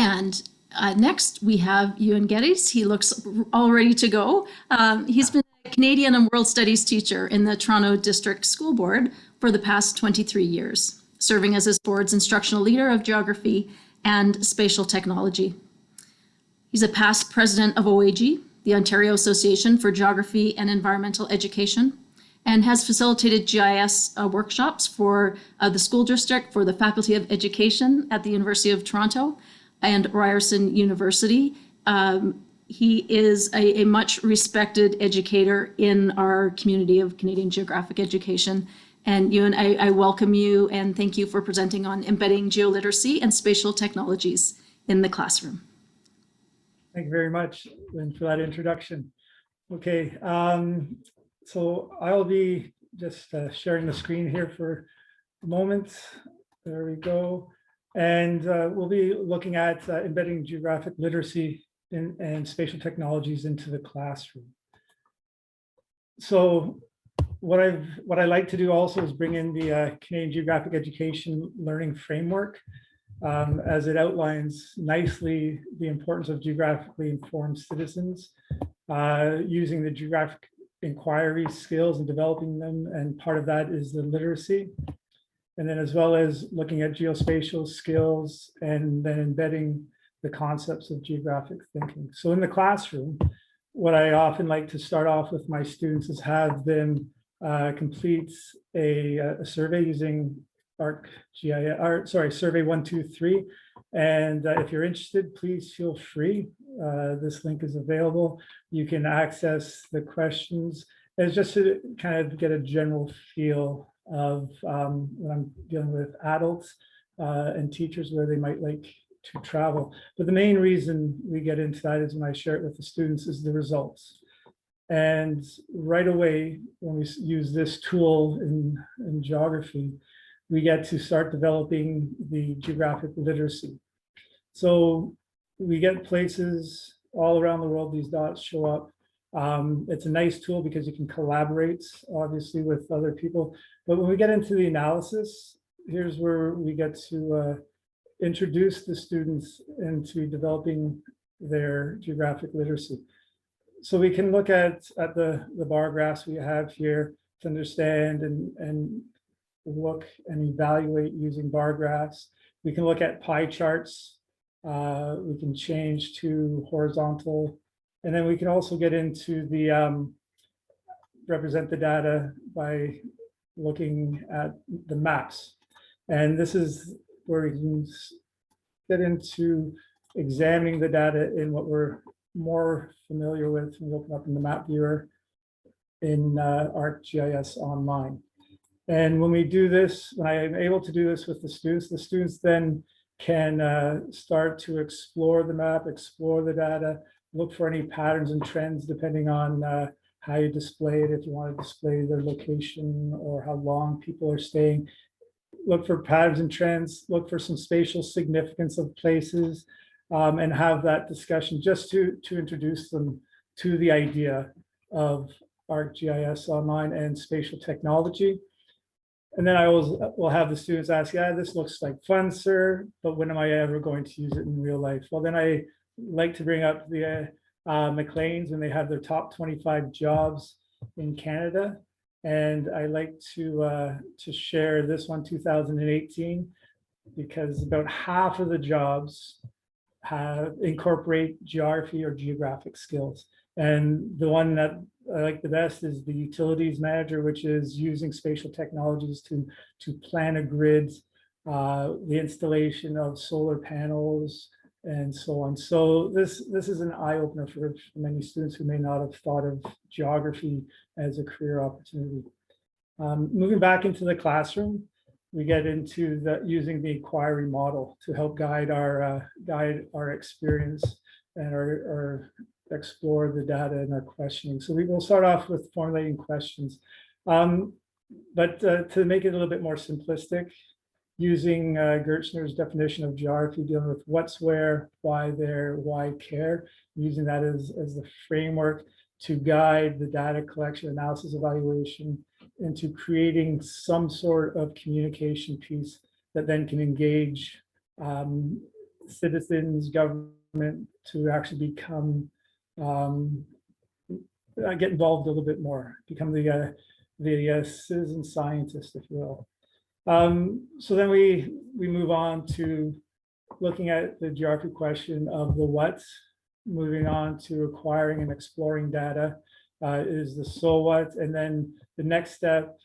And next we have Ewan Geddes. He looks all ready to go. He's been a Canadian and World Studies teacher in the Toronto District School Board for the past 23 years, serving as this board's instructional leader of geography and spatial technology. He's a past president of OAG, the Ontario Association for Geography and Environmental Education, and has facilitated GIS workshops for the school district, for the Faculty of Education at the University of Toronto and Ryerson University. He is a much respected educator in our community of Canadian geographic education. And Ewan, I welcome you and thank you for presenting on embedding geoliteracy and spatial technologies in the classroom. Thank you very much, Lynn, for that introduction. Okay, so I'll be just sharing the screen here for a moment. There we go. And we'll be looking at embedding geographic literacy and spatial technologies into the classroom. So what I like to do also is bring in the Canadian Geographic Education Learning Framework, as it outlines nicely the importance of geographically informed citizens, using the geographic inquiry skills and developing them, and part of that is the literacy. And then as well as looking at geospatial skills and then embedding the concepts of geographic thinking. So in the classroom, what I often like to start off with my students is have them complete a survey using Survey 123. And if you're interested, please feel free. This link is available. You can access the questions. It's just to kind of get a general feel of when I'm dealing with adults and teachers where they might like to travel. But the main reason we get into that is when I share it with the students is the results. And right away, when we use this tool in geography, we get to start developing the geographic literacy. So we get places all around the world, these dots show up. It's a nice tool because you can collaborate, obviously, with other people. But when we get into the analysis, here's where we get to introduce the students into developing their geographic literacy. So we can look at the bar graphs we have here to understand and look and evaluate using bar graphs. We can look at pie charts. We can change to horizontal. And then we can also get into the represent the data by looking at the maps. And this is where we can get into examining the data in what we're more familiar with when we open up in the map viewer in ArcGIS Online. And when we do this, when I am able to do this with the students then can start to explore the map, explore the data, look for any patterns and trends depending on how you display it, if you want to display their location or how long people are staying. Look for patterns and trends, look for some spatial significance of places, and have that discussion just to introduce them to the idea of ArcGIS Online and spatial technology. And then I always will have the students ask, yeah, this looks like fun, sir, but when am I ever going to use it in real life? Well, then I like to bring up the Maclean's when they have their top 25 jobs in Canada. And I like to share this one, 2018, because about half of the jobs incorporate geography or geographic skills. And the one that I like the best is the utilities manager, which is using spatial technologies to plan a grid, the installation of solar panels, and so on. So this is an eye-opener for many students who may not have thought of geography as a career opportunity. Moving back into the classroom, we get into using the inquiry model to help guide our experience and our explore the data and our questioning. So we will start off with formulating questions, but to make it a little bit more simplistic, using Gertschner's definition of geography, dealing with what's where, why there, why care, using that as the framework to guide the data collection, analysis, evaluation, into creating some sort of communication piece that then can engage citizens, government to actually become get involved a little bit more, become the citizen scientist, if you will. So then we move on to looking at the geography question of the what, moving on to acquiring and exploring data is the so what, and then the next step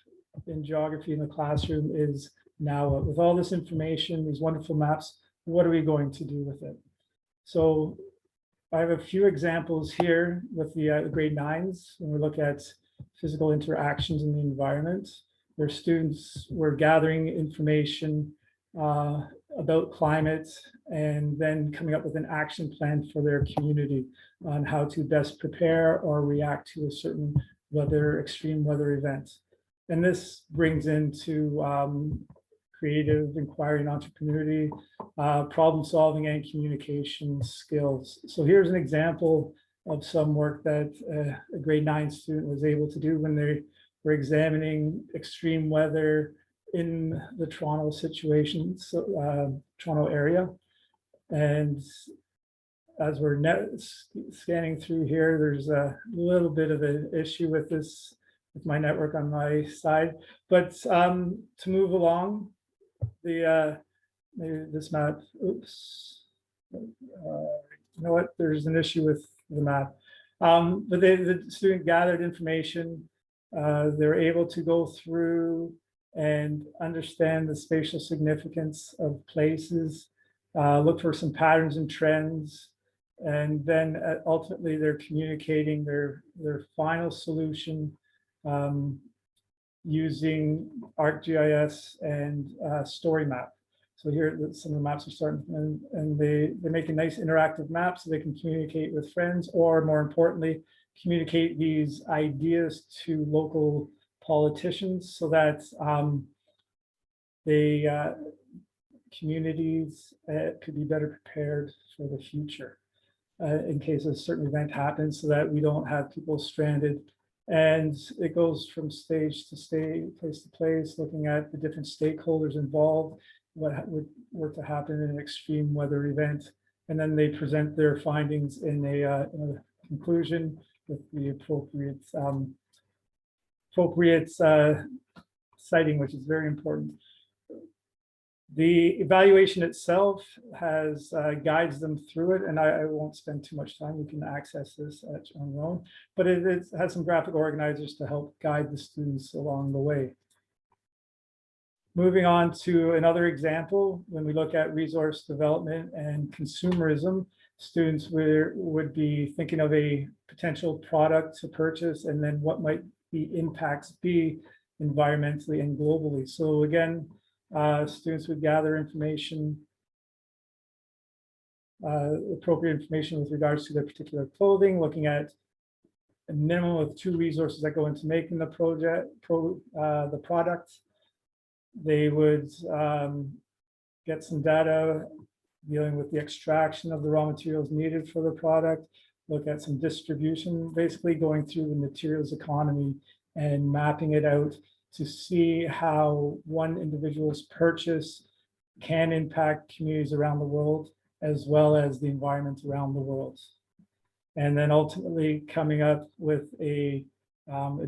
in geography in the classroom is now what. With all this information, these wonderful maps, what are we going to do with it? So I have a few examples here with the grade 9s when we look at physical interactions in the environment. Where students were gathering information about climate and then coming up with an action plan for their community on how to best prepare or react to a certain extreme weather event. And this brings into creative inquiry and entrepreneurship, problem solving and communication skills. So here's an example of some work that a grade 9 student was able to do when they were examining extreme weather in the Toronto situation, Toronto area. And as we're scanning through here, there's a little bit of an issue with this, with my network on my side. But to move along, maybe this map, oops. You know what, there's an issue with the map. But the student gathered information. They're able to go through and understand the spatial significance of places, look for some patterns and trends, and then ultimately they're communicating their final solution using ArcGIS and StoryMap. So here some of the maps are starting, and they make a nice interactive map so they can communicate with friends, or more importantly, communicate these ideas to local politicians so that communities could be better prepared for the future in case a certain event happens, so that we don't have people stranded. And it goes from stage to stage, place to place, looking at the different stakeholders involved, what were to happen in an extreme weather event. And then they present their findings in a conclusion with the appropriate citing, which is very important. The evaluation itself has guides them through it, and I won't spend too much time. You can access this on your own, but it has some graphic organizers to help guide the students along the way. Moving on to another example, when we look at resource development and consumerism, students would be thinking of a potential product to purchase, and then what might the impacts be environmentally and globally. So again, students would gather information, appropriate information with regards to their particular clothing, looking at a minimum of 2 resources that go into making the the product. They would get some data dealing with the extraction of the raw materials needed for the product, look at some distribution, basically going through the materials economy and mapping it out to see how one individual's purchase can impact communities around the world, as well as the environment around the world. And then ultimately coming up with a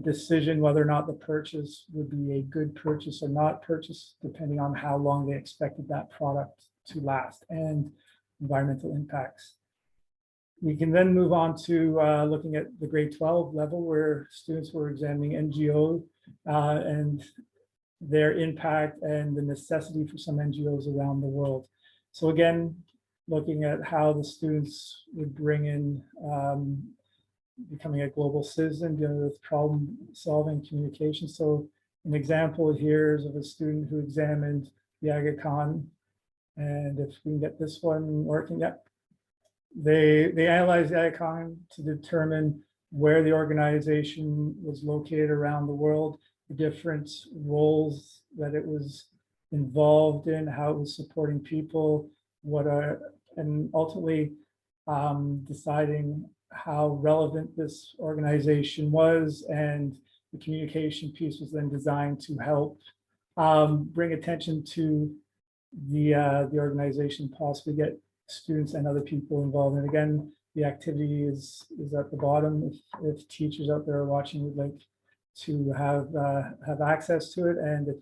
decision whether or not the purchase would be a good purchase or not purchase, depending on how long they expected that product to last and environmental impacts. We can then move on to looking at the grade 12 level, where students were examining NGO and their impact and the necessity for some NGOs around the world. So again, looking at how the students would bring in becoming a global citizen, dealing with problem solving, communication. So an example here is of a student who examined the Aga Khan, and if we can get this one working, yep. They analyzed the Aga Khan to determine where the organization was located around the world, the different roles that it was involved in, how it was supporting people, and ultimately deciding how relevant this organization was, and the communication piece was then designed to help bring attention to the organization, possibly get students and other people involved. And again, the activity is at the bottom. If teachers out there are watching would like to have access to it, and if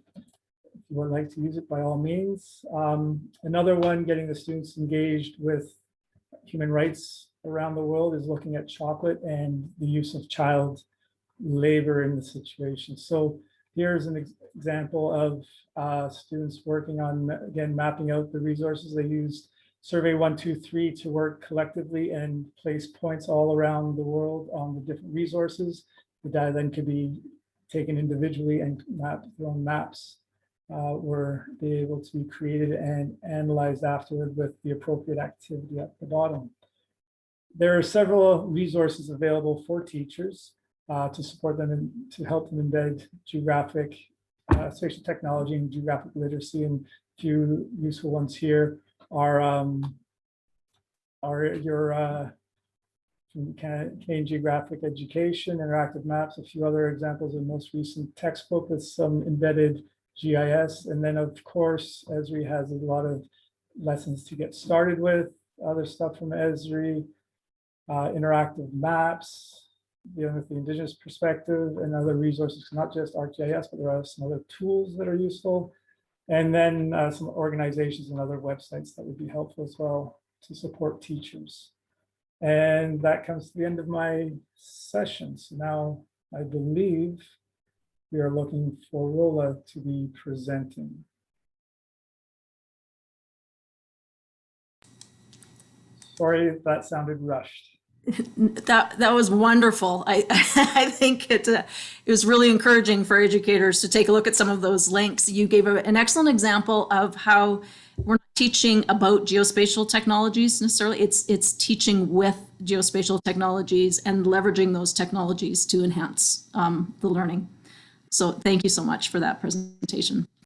you would like to use it, by all means. Another one, getting the students engaged with human rights around the world, is looking at chocolate and the use of child labor in the situation. So here's an example of students working on, again, mapping out the resources. They used Survey 123 to work collectively and place points all around the world on the different resources. The data then could be taken individually and mapped. Their own maps were able to be created and analyzed afterward with the appropriate activity at the bottom. There are several resources available for teachers to support them and to help them embed geographic, spatial technology and geographic literacy. And a few useful ones here are your Canadian Geographic Education, Interactive Maps, a few other examples of most recent textbook with some embedded GIS. And then of course, Esri has a lot of lessons to get started with, other stuff from Esri, interactive maps, dealing with the Indigenous perspective, and other resources, not just ArcGIS, but there are some other tools that are useful. And then some organizations and other websites that would be helpful as well to support teachers. And that comes to the end of my session. So now I believe we are looking for Rola to be presenting. Sorry if that sounded rushed. That was wonderful. I think it was really encouraging for educators to take a look at some of those links. You gave an excellent example of how we're not teaching about geospatial technologies necessarily. It's teaching with geospatial technologies and leveraging those technologies to enhance the learning. So thank you so much for that presentation.